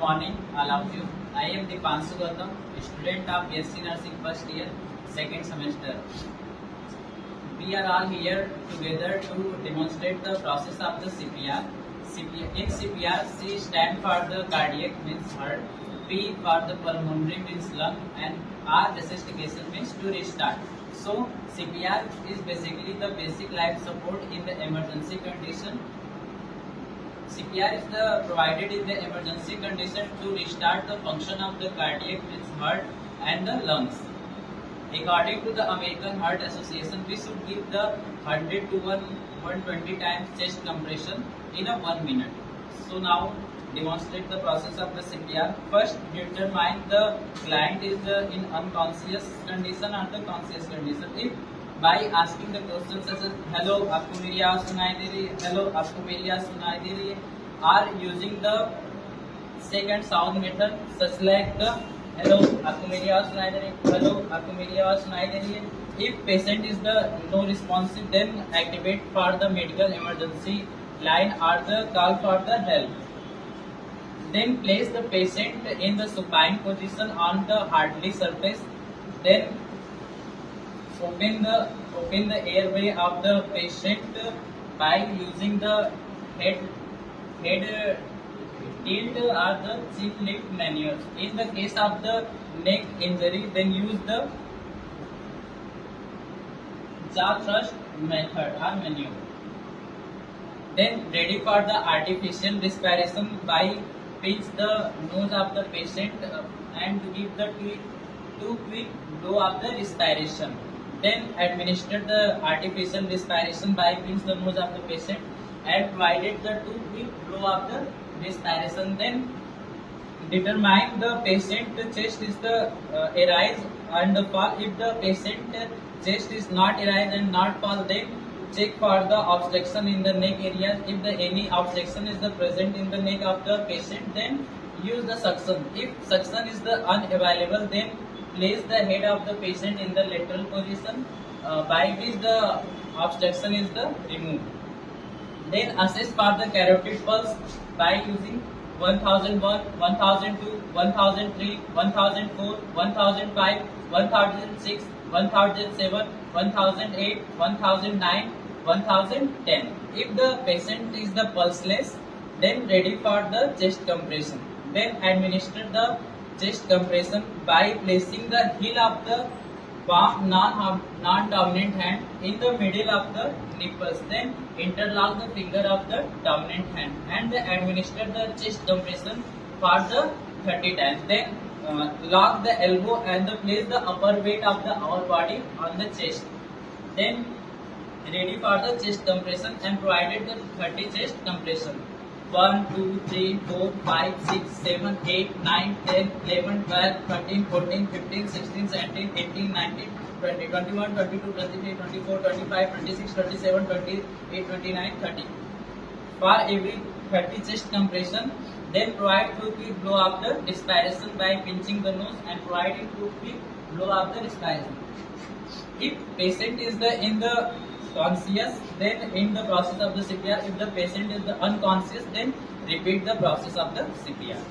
morning, all of you. I am Dipanshu Gautam, student of BSc Nursing first year, second semester. We are all here together to demonstrate the process of the CPR. In CPR, C stand for the cardiac means heart, P for the pulmonary means lung, and R resuscitation means to restart. So CPR is basically the basic life support in the emergency condition. CPR is provided in the emergency condition to restart the function of the cardiac means heart and the lungs. According to the American Heart Association, we should give the 100 to 120 times chest compression in a 1 minute. So now demonstrate the process of the CPR. First, determine the client is in unconscious condition or the conscious condition. If by asking the questions such as hello आपको मेरी आवाज सुनाई दे रही है, hello आपको मेरी आवाज सुनाई दे रही है, are using the second sound method such like the hello आपको मेरी आवाज सुनाई दे रही है, hello आपको मेरी आवाज सुनाई दे रही है. If patient is the no responsive, then activate for the medical emergency line or the call for the help. Then place the patient in the supine position on the Hartley surface. Then open the airway of the patient by using the head tilt or the cheek lift manuals. In the case of the neck injury, then use the jaw thrust method or maneuver. Then ready for the artificial respiration by pinch the nose of the patient and give the two quick blow of the respiration. Then administer the artificial respiration by pinch the nose of the patient and provided the two quick blow of the respiration. Then determine the patient chest is the arise and the fall. If the patient chest is not arise and not fall, then check for the obstruction in the neck area. If any obstruction is the present in the neck of the patient, then use the suction. If suction is the unavailable, then place the head of the patient in the lateral position by which the obstruction is the removed. Then assess for the carotid pulse by using 1001, 1002, 1003, 1004, 1005, 1006, 1007, 1008, 1009, 1010. If the patient is the pulseless, then ready for the chest compression. Then administer the chest compression by placing the heel of the palm non-dominant hand in the middle of the nipples. Then interlock the finger of the dominant hand and administer the chest compression for the 30 times. Then lock the elbow and place the upper weight of our body on the chest. Then ready for the chest compression and provided the 30 chest compression. 1, 2, 3, 4, 5, 6, 7, 8, 9, 10, 11, 12, 13, 14, 15, 16, 17, 18, 19, 20, 21, 22, 23, 24, 25, 26, 27, 28, 29, 30. For every 30 chest compression, then provide 2 quick blow of the respiration by pinching the nose and providing 2 quick blow of the respiration. If patient is in the conscious, then in the process of the CPR. If the patient is the unconscious, then repeat the process of the CPR.